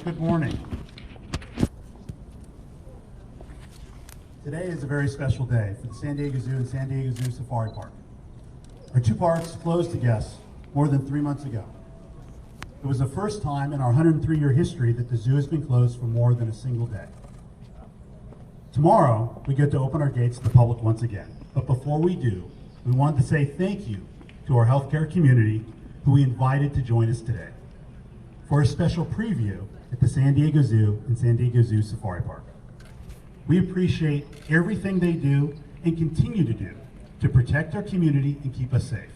Good morning. Today is a very special day for the San Diego Zoo and San Diego Zoo Safari Park. Our two parks closed to guests more than 3 months ago. It was the first time in our 103-year history that the zoo has been closed for more than a single day. Tomorrow, we get to open our gates to the public once again. But before we do, we want to say thank you to our healthcare community who we invited to join us today for a special preview at the San Diego Zoo and San Diego Zoo Safari Park. We appreciate everything they do and continue to do to protect our community and keep us safe.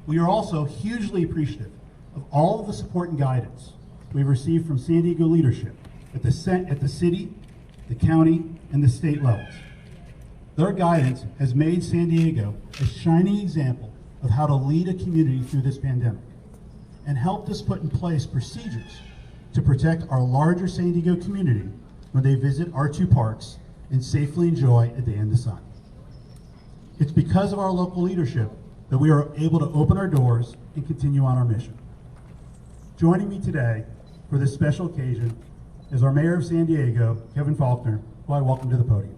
We are also hugely appreciative of all of the support and guidance we've received from San Diego leadership at the city, the county, and the state levels. Their guidance has made San Diego a shining example of how to lead a community through this pandemic and helped us put in place procedures to protect our larger San Diego community when they visit our two parks and safely enjoy a day in the sun. It's because of our local leadership that we are able to open our doors and continue on our mission. Joining me today for this special occasion is our Mayor of San Diego, Kevin Faulconer, who I welcome to the podium.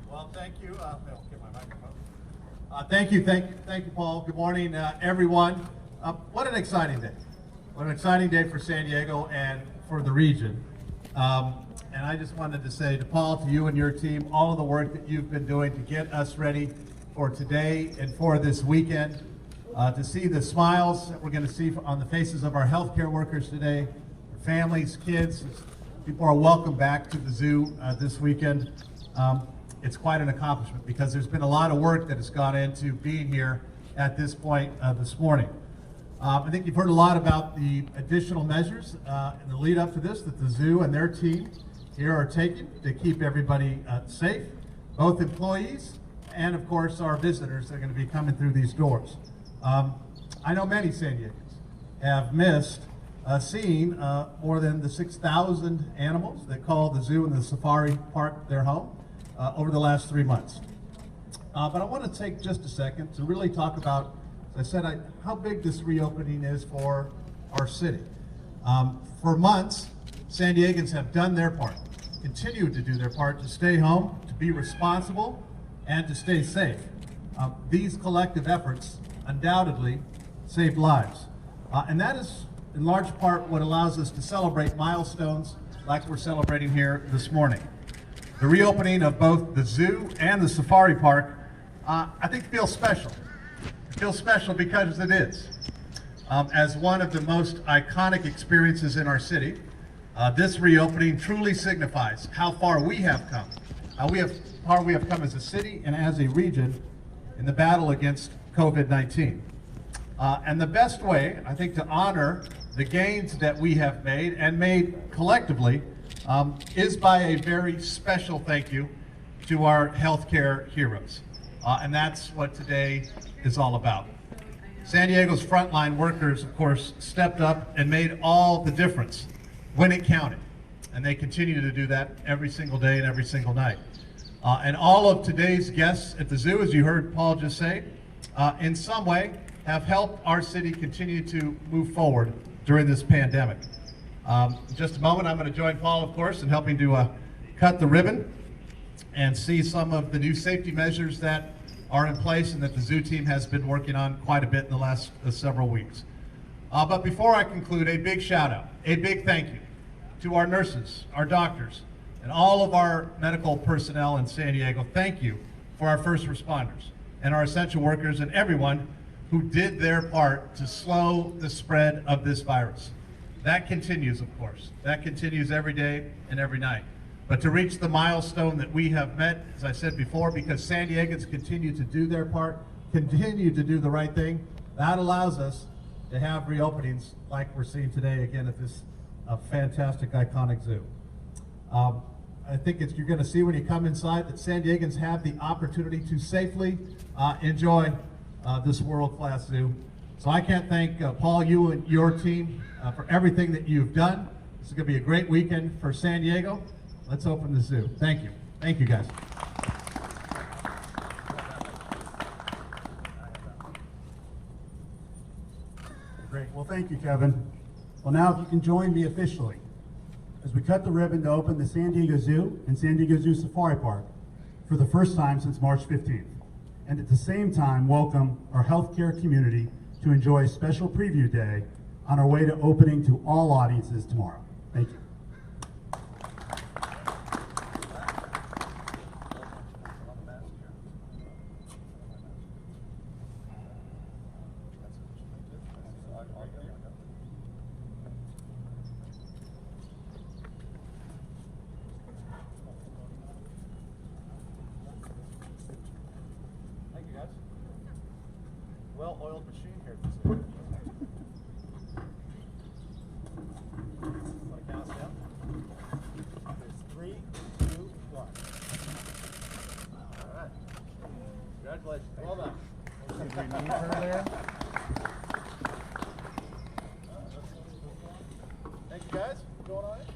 Well, thank you. Get my microphone. Thank you, Paul. Good morning, everyone. What an exciting day. What an exciting day for San Diego and for the region. And I just wanted to say to Paul, to you and your team, all of the work that you've been doing to get us ready for today and for this weekend, to see the smiles that we're going to see on the faces of our healthcare workers today, their families, kids. People are welcome back to the zoo this weekend. It's quite an accomplishment because there's been a lot of work that has gone into being here at this point this morning. I think you've heard a lot about the additional measures in the lead up to this that the zoo and their team here are taking to keep everybody safe, both employees and of course our visitors that are going to be coming through these doors. I know many San Diegans have missed seeing more than the 6,000 animals that call the zoo and the safari park their home over the last 3 months. But I want to take just a second to really talk about, as I said, how big this reopening is for our city. For months, San Diegans have done their part, continued to do their part to stay home, to be responsible, and to stay safe. These collective efforts undoubtedly saved lives. And that is in large part what allows us to celebrate milestones like we're celebrating here this morning. The reopening of both the zoo and the safari park, I think feels special. It feels special because it is. As one of the most iconic experiences in our city, this reopening truly signifies how far we have come, how far we have come as a city and as a region in the battle against COVID-19. And the best way, I think, to honor the gains that we have made and made collectively is by a very special thank you to our healthcare heroes. And that's what today is all about. San Diego's frontline workers, of course, stepped up and made all the difference when it counted. And they continue to do that every single day and every single night. And all of today's guests at the zoo, as you heard Paul just say, in some way have helped our city continue to move forward during this pandemic. In just a moment, I'm going to join Paul, of course, in helping to cut the ribbon and see some of the new safety measures that are in place and that the zoo team has been working on quite a bit in the last several weeks. But before I conclude, a big shout out, a big thank you to our nurses, our doctors, and all of our medical personnel in San Diego. Thank you for our first responders and our essential workers and everyone who did their part to slow the spread of this virus. That continues, of course. That continues every day and every night. But to reach the milestone that we have met, as I said before, because San Diegans continue to do their part, continue to do the right thing, that allows us to have reopenings like we're seeing today again at this fantastic, iconic zoo. I think you're going to see when you come inside that San Diegans have the opportunity to safely enjoy this world-class zoo. So I can't thank Paul, you and your team for everything that you've done. This is going to be a great weekend for San Diego. Let's open the zoo. Thank you. Thank you, guys. thank you, Kevin. Well, now if you can join me officially as we cut the ribbon to open the San Diego Zoo and San Diego Zoo Safari Park for the first time since March 15th. And at the same time, welcome our healthcare community to enjoy a special preview day on our way to opening to all audiences tomorrow. Thank you. Thank you, guys. Well-oiled machine here at the zoo. Want to count us down? There's 3, 2, 1. All right. Congratulations. Well done. Thank you, guys. Going on it?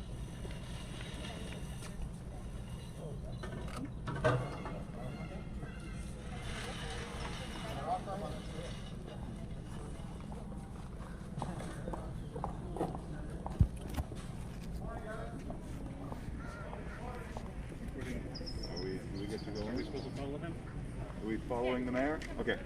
Do we get to go in? Are we supposed to follow him? Are we following the mayor? Okay.